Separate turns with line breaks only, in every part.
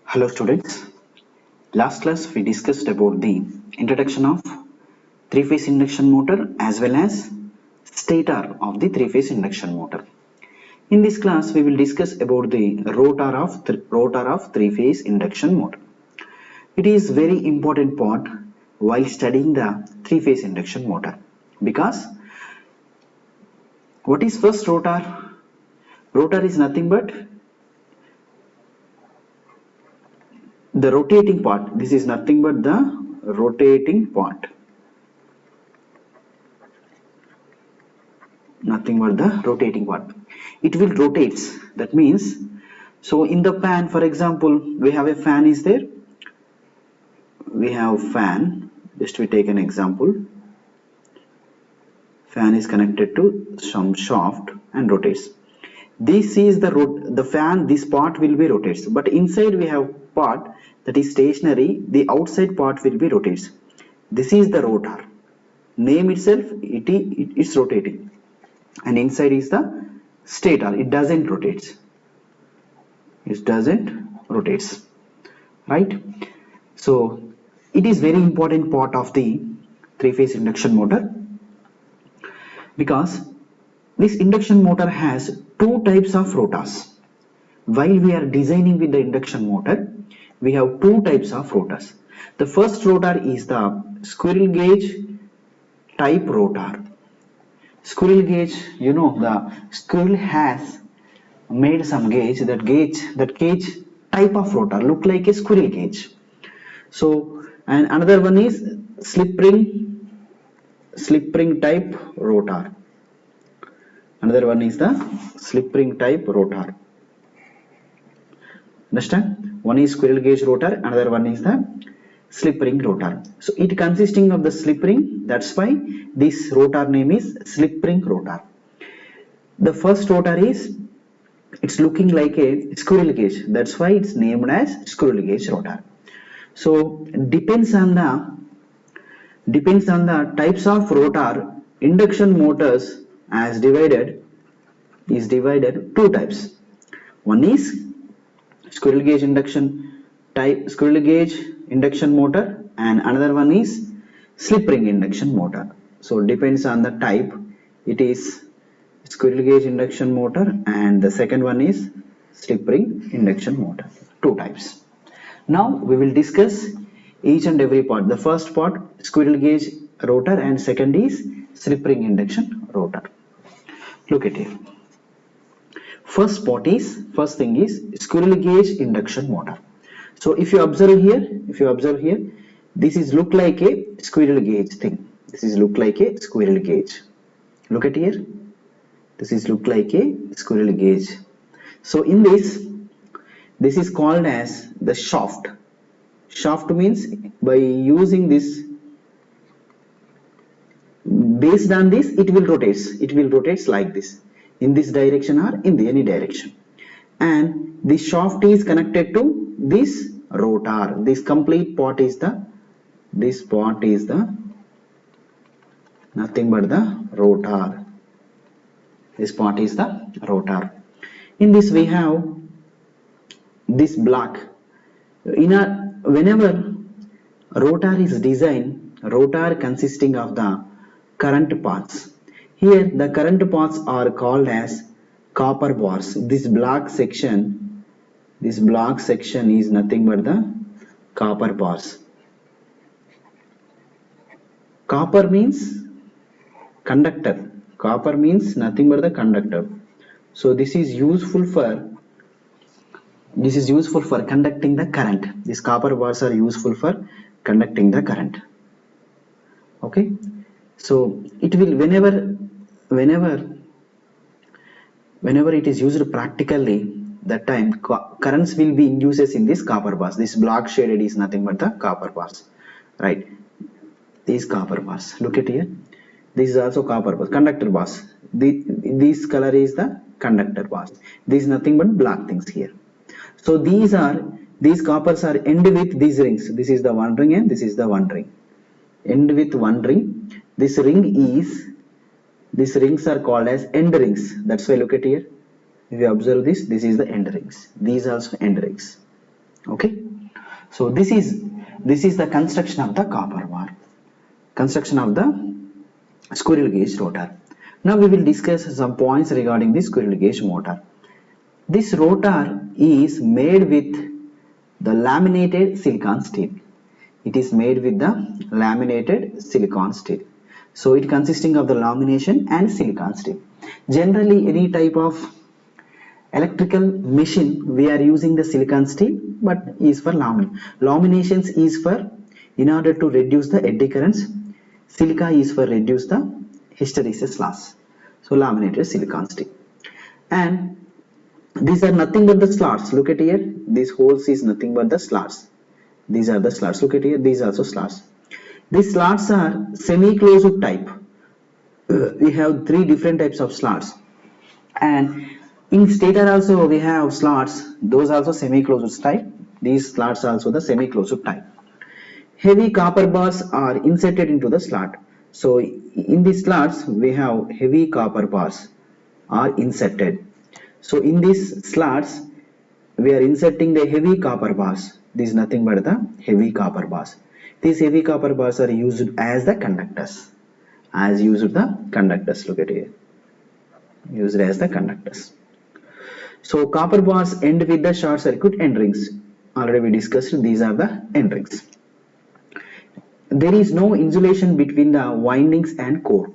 Hello students. Last class we discussed about the introduction of three-phase induction motor as well as stator of the three-phase induction motor. In this class we will discuss about the rotor of three-phase induction motor. It is very important part while studying the three-phase induction motor because what is first rotor? Rotor is nothing but the rotating part. This is nothing but the rotating part. Nothing but the rotating part. It will rotates. That means, so in the fan, for example, we have a fan is there. We have fan. Just we take an example. Fan is connected to some shaft and rotates. This is the fan. This part will be rotates, but inside we have part that is stationary. The outside part will be rotates. This is the rotor. Name itself, it's rotating, and inside is the stator. It doesn't rotates. It doesn't rotates, right? So it is very important part of the three-phase induction motor because this induction motor has two types of rotors. While we are designing with the induction motor, we have two types of rotors. The first rotor is the squirrel cage type rotor. Squirrel cage, you know, the squirrel has made some gauge. That cage type of rotor look like a squirrel cage. So, and another one is slip ring type rotor. Another one is the slip ring type rotor. Understand? One is squirrel cage rotor, another one is the slip ring rotor. So it consisting of the slip ring. That's why this rotor name is slip ring rotor. The first rotor is, it's looking like a squirrel cage. That's why it's named as squirrel cage rotor. So depends on the types of rotor. Induction motors is divided two types. One is squirrel cage induction motor, and another one is slip ring induction motor. So depends on the type. It is squirrel cage induction motor, and the second one is slip ring induction motor. Two types. Now we will discuss each and every part. The first part, squirrel cage rotor, and second is slip ring induction rotor. Look at here. First thing is squirrel cage induction motor. So if you observe here, this is look like a squirrel cage thing. This is look like a squirrel cage. Look at here. This is look like a squirrel cage. So in this is called as the shaft. Shaft means by using this, based on this, it will rotates like this, in this direction or in the any direction, and the shaft is connected to this rotor. This complete part is the nothing but the rotor. This part is the rotor. In this we have this block. Whenever rotor is designed, rotor consisting of the current paths. Here the current paths are called as copper bars. This black section is nothing but the copper bars. Copper means conductor. Copper means nothing but the conductor. So this is useful for conducting the current. These copper bars are useful for conducting the current. Okay. So it will whenever it is used practically, that time currents will be induced in this copper bars. This black shaded is nothing but the copper bars, right? These copper bars. Look at here. This is also copper bars, conductor bars. This color is the conductor bars. This is nothing but black things here. So these coppers are end with these rings. This is the one ring and this is the one ring. End with one ring. These rings are called as end rings. That's why look at here. If you observe this is the end rings. These are also end rings. Okay, so this is the construction of the copper bar, construction of the squirrel cage rotor. Now we will discuss some points regarding the squirrel cage motor. This rotor is made with the laminated silicon steel. It is made with the laminated silicon steel. So it consisting of the lamination and silicon steel. Generally any type of electrical machine we are using the silicon steel, but is for laminations is for in order to reduce the eddy currents, silica is for reduce the hysteresis loss. So laminated silicon steel, and these are nothing but the slots. Look at here, these holes is nothing but the slots. These are the slots. Look at here, these are also slots. These slots are semi-closed type. We have three different types of slots, and in stator also we have slots. Those also semi-closed type. These slots are also the semi-closed type. Heavy copper bars are inserted into the slot. So in these slots we have heavy copper bars are inserted. So in these slots we are inserting the heavy copper bars. This is nothing but the heavy copper bars. These heavy copper bars are used as the conductors. As used the conductors. Look at here. Used as the conductors. So copper bars end with the short circuit end rings. Already we discussed, these are the end rings. There is no insulation between the windings and core.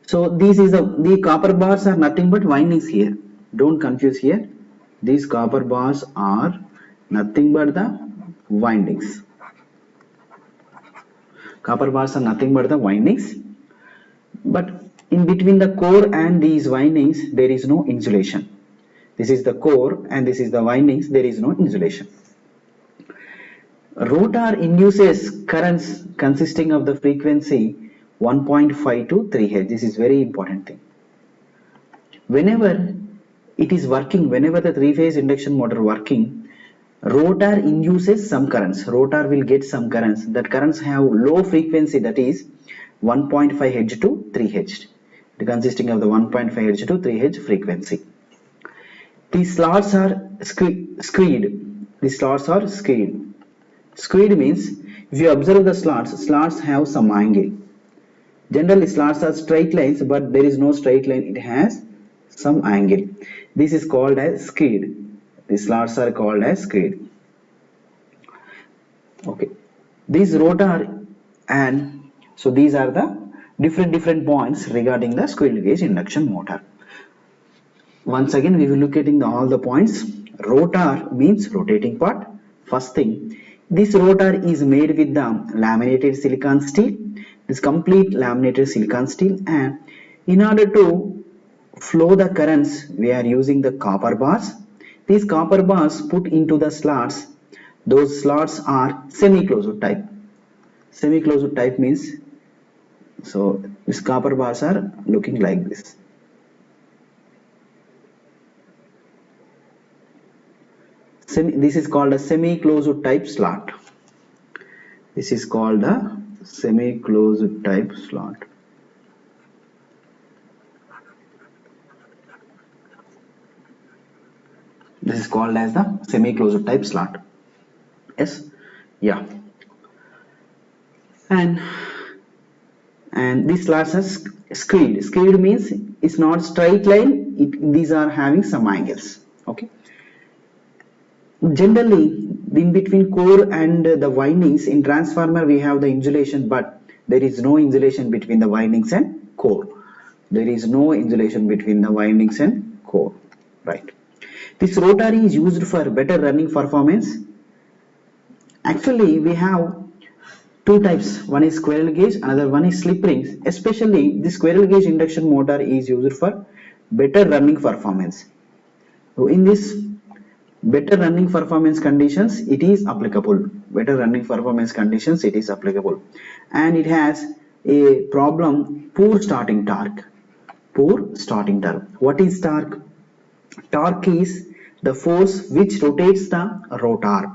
So this is the copper bars are nothing but windings here. Don't confuse here. These copper bars are nothing but the windings. Copper bars are nothing but the windings. But in between the core and these windings there is no insulation. This is the core and this is the windings. There is no insulation. Rotor induces currents consisting of the frequency 1.5 to 3 Hz. This is very important thing. Whenever it is working, whenever the three-phase induction motor working, rotor induces some currents. Rotor will get some currents. That currents have low frequency, that is 1.5 Hz to 3 Hz. Consisting of the 1.5 Hz to 3 Hz frequency. These slots are skewed. These slots are skewed. Skewed means if you observe the slots have some angle. Generally slots are straight lines, but there is no straight line, it has some angle. This is called as skewed. These slots are called as skewed. Okay, these rotor, and so these are the different points regarding the squirrel cage induction motor. Once again we will look at all the points. Rotor means rotating part. First thing, this rotor is made with the laminated silicon steel. This complete laminated silicon steel, and in order to flow the currents we are using the copper bars. These copper bars put into the slots. Those slots are semi-closed type. Semi-closed type means, so these copper bars are looking like this. This is called a semi-closed type slot. This is called a semi-closed type slot. This is called as the semi-closed type slot. Yes, yeah. And these slots are skewed. Skewed means it's not straight line. These are having some angles. Okay. Generally, in between core and the windings in transformer we have the insulation, but there is no insulation between the windings and core. There is no insulation between the windings and core, right? This rotor is used for better running performance. Actually, we have two types. One is squirrel cage, another one is slip rings. Especially the squirrel cage induction motor is used for better running performance. So in this better running performance conditions it is applicable. Better running performance conditions it is applicable, and it has a problem, poor starting torque. Poor starting torque. What is torque? Torque is the force which rotates the rotor.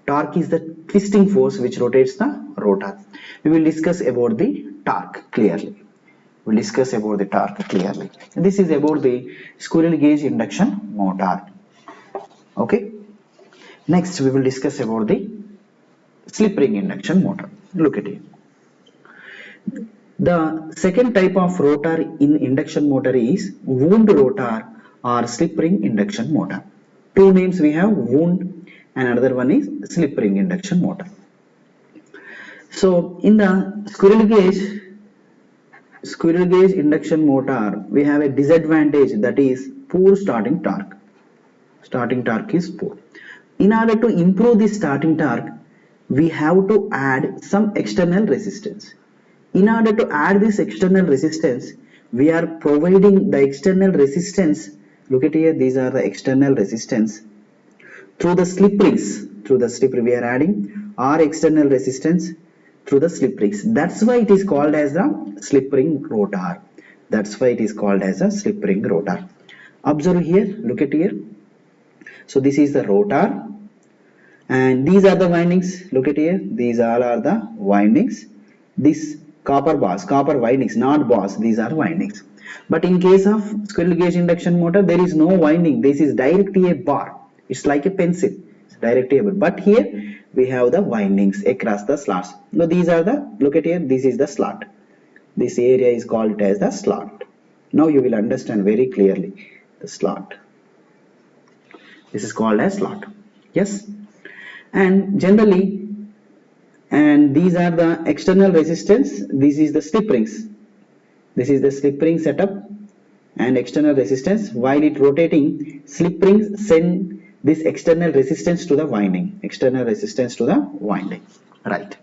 Torque is the twisting force which rotates the rotor. We will discuss about the torque clearly. We will discuss about the torque clearly. This is about the squirrel cage induction motor. Okay. Next we will discuss about the slip ring induction motor. Look at it. The second type of rotor in induction motor is wound rotor or slip ring induction motor. Two names we have, wound and another one is slip ring induction motor. So in the squirrel gauge induction motor, we have a disadvantage, that is poor starting torque. Starting torque is poor. In order to improve the starting torque, we have to add some external resistance. In order to add this external resistance, we are providing the external resistance. Look at here, these are the external resistance through the slip rings. Through the slip ring we are adding our external resistance through the slip rings. That's why it is called as the slip ring rotor. That's why it is called as a slip ring rotor. Observe here, look at here. So this is the rotor and these are the windings. Look at here, these all are the windings. This copper bars, copper windings, not bars, these are windings. But in case of squirrel gauge induction motor, there is no winding. This is directly a bar. It's like a pencil. It's directly a bar. But here we have the windings across the slots. Now these are the, look at here, this is the slot. This area is called as the slot. Now you will understand very clearly the slot. This is called as slot. Yes. And generally, and these are the external resistance. This is the slip rings. This is the slip ring setup and external resistance. While it rotating, slip rings send this external resistance to the winding. External resistance to the winding. Right.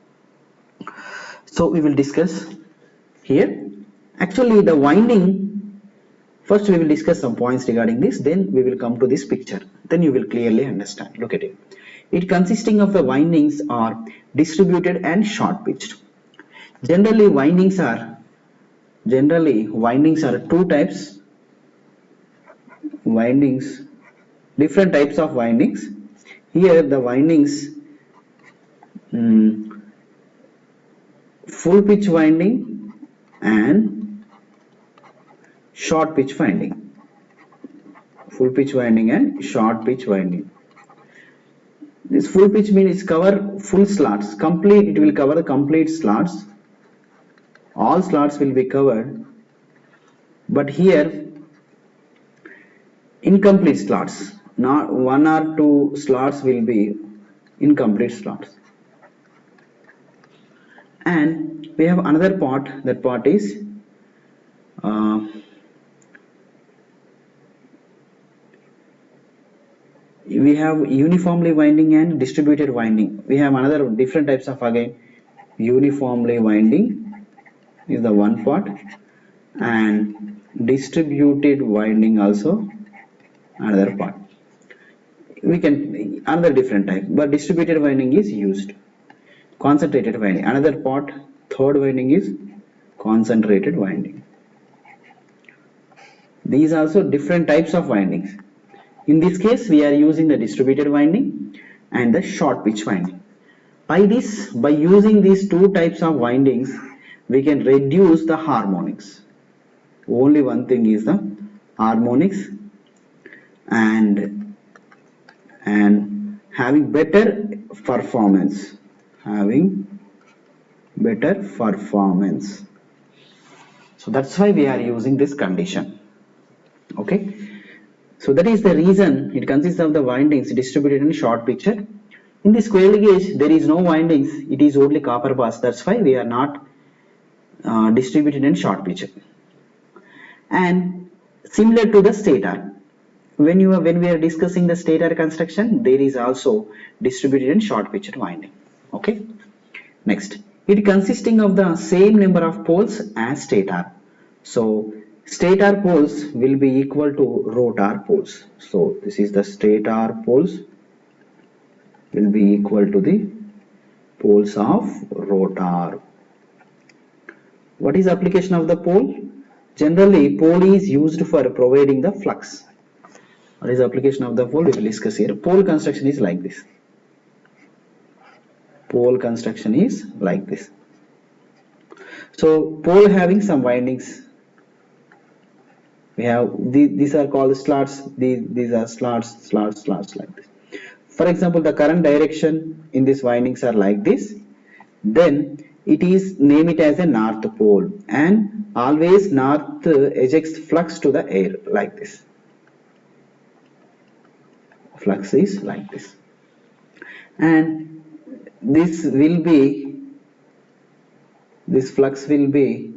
So we will discuss here. Actually, the winding. First, we will discuss some points regarding this. Then we will come to this picture. Then you will clearly understand. Look at it. It consisting of the windings are distributed and short pitched. Generally windings are two types. Windings, different types of windings. Here the windings, full pitch winding and short pitch winding. Full pitch winding and short pitch winding. This full pitch means it cover full slots, complete, it will cover the complete slots. All slots will be covered. But here, incomplete slots, not one or two slots will be incomplete slots. And we have another part, that part is we have uniformly winding and distributed winding. We have another different types of, again, uniformly winding is the one part and distributed winding also another part. We can another different type, but distributed winding is used. Concentrated winding, another part, third winding is concentrated winding. These also different types of windings. In this case, we are using the distributed winding and the short pitch winding. By using these two types of windings, we can reduce the harmonics. Only one thing is the harmonics and having better performance. So that's why we are using this condition. Okay. So that is the reason it consists of the windings distributed in short picture. In the squirrel gauge, there is no windings, it is only copper bars. That's why we are not distributed in short picture. And similar to the stator, when we are discussing the stator construction, there is also distributed in short picture winding. Okay. Next, it consisting of the same number of poles as stator. So stator poles will be equal to rotor poles. So this is the stator poles will be equal to the poles of rotor. What is application of the pole? Generally, pole is used for providing the flux. What is the application of the pole? We will discuss here. Pole construction is like this. Pole construction is like this. So pole having some windings. We have these are called slots. These are slots like this. For example, the current direction in these windings are like this, then it is name it as a north pole, and always north ejects flux to the air like this. Flux is like this, and this will be, this flux will be,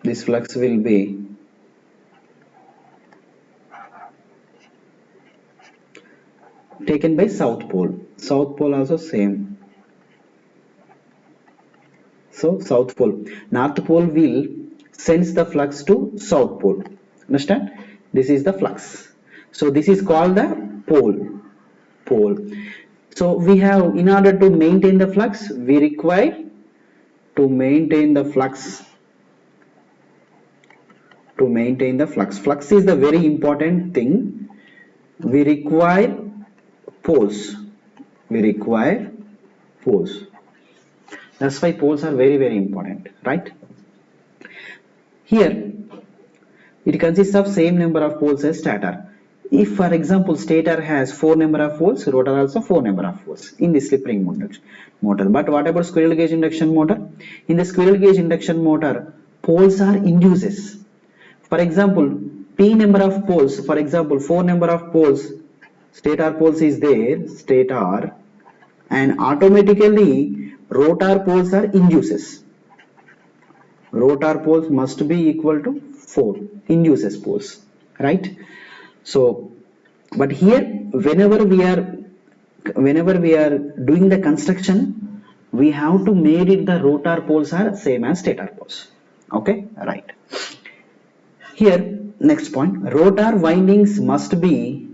this flux will be taken by south pole. South pole also same. So south pole, north pole will sends the flux to south pole. Understand? This is the flux. So this is called the pole. So we have, in order to maintain the flux, we require to maintain the flux. To maintain the flux. Flux is the very important thing. We require poles. We require poles. That's why poles are very, very important, right? Here, it consists of same number of poles as stator. If, for example, stator has 4 number of poles, rotor also 4 number of poles in the slip ring motor. But what about squirrel cage induction motor? In the squirrel cage induction motor, poles are induces. For example, P number of poles, for example, 4 number of poles, stator poles is there, stator, and automatically rotor poles are induces. Rotor poles must be equal to 4 induces poles, right? So, but here whenever we are doing the construction, we have to make it the rotor poles are same as stator poles. Okay, right. Here, next point, rotor windings must be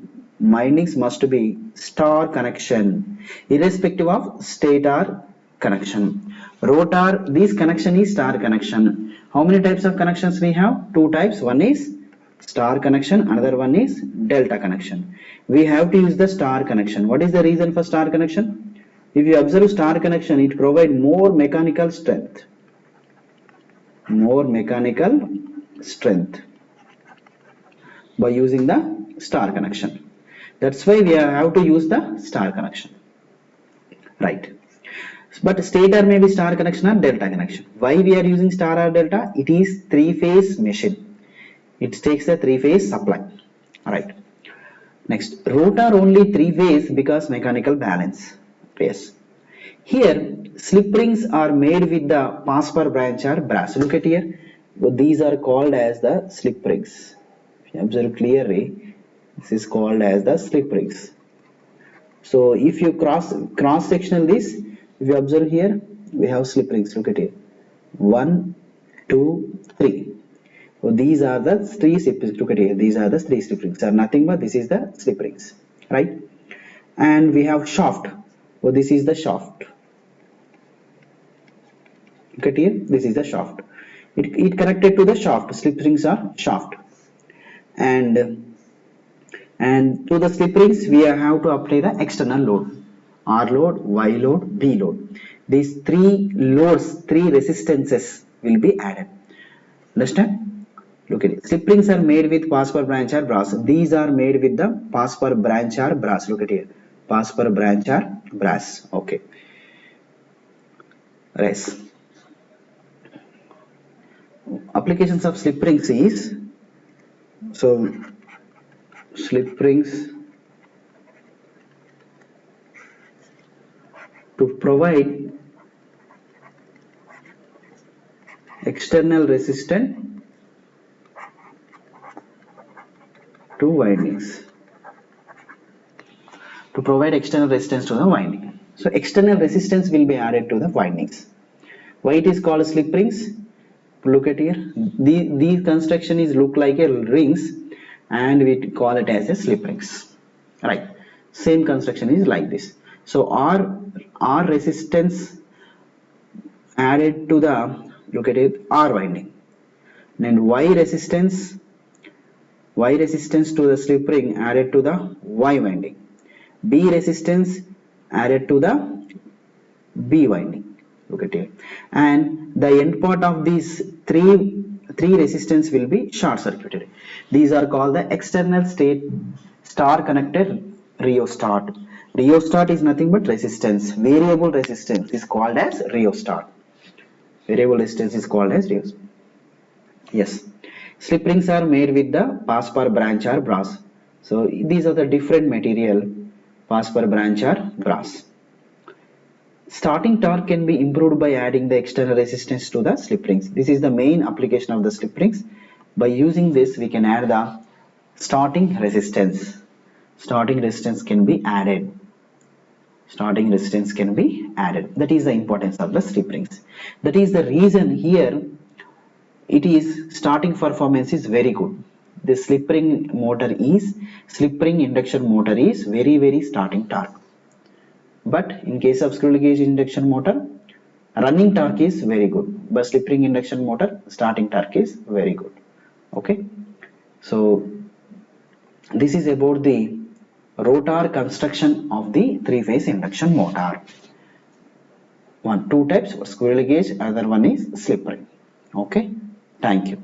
star connection irrespective of stator connection. Rotor, this connection is star connection. How many types of connections we have? 2 types. One is star connection, another one is delta connection. We have to use the star connection. What is the reason for star connection? If you observe star connection, it provides more mechanical strength. More mechanical strength by using the star connection. That's why we have to use the star connection, right? But stator may be star connection or delta connection. Why we are using star or delta? It is 3-phase machine. It takes a 3-phase supply. Alright. Next, rotor only 3-phase because mechanical balance. Yes. Here, slip rings are made with the pass per branch or brass. Look at here. These are called as the slip rings. If you observe clearly, this is called as the slip rings. So if you cross sectional this, if you observe here, we have slip rings. Look at it. 1, 2, 3. So these are the 3 slip rings. Look at here. These are the 3 slip rings. Are nothing but this is the slip rings, right? And we have shaft. So this is the shaft. Look at here. This is the shaft. It connected to the shaft. Slip rings are shaft. And to the slip rings we have to apply the external load. R load, Y load, B load. These 3 loads, 3 resistances will be added. Understand? Look at it. Slip rings are made with pass per branch or brass. These are made with the pass per branch or brass. Look at here. Pass per branch or brass. Okay. Rest. Applications of slip rings is, so slip rings to provide external resistance to windings. To provide external resistance to the winding. So external resistance will be added to the windings. Why it is called slip rings? Look at here. These construction is look like a rings, and we call it as a slip rings. Right. Same construction is like this. So R resistance added to the, look at it, R winding. Then Y resistance to the slip ring added to the Y winding. B resistance added to the B winding. Look at it. And the end part of these three resistance will be short circuited. These are called the external state star connected rheostat. Rheostat is nothing but resistance. Variable resistance is called as rheostat. Variable resistance is called as rheostat. Yes, slip rings are made with the pass per branch or brass. So these are the different material, pass per branch or brass. Starting torque can be improved by adding the external resistance to the slip rings. This is the main application of the slip rings. By using this, we can add the starting resistance. Starting resistance can be added. Starting resistance can be added. That is the importance of the slip rings. That is the reason here it is starting performance is very good. The slip ring induction motor is very starting torque. But in case of squirrel cage induction motor, running torque is very good, but slip ring induction motor starting torque is very good. Okay, so this is about the rotor construction of the three-phase induction motor. Two types, squirrel cage, other one is slip ring. Okay, thank you.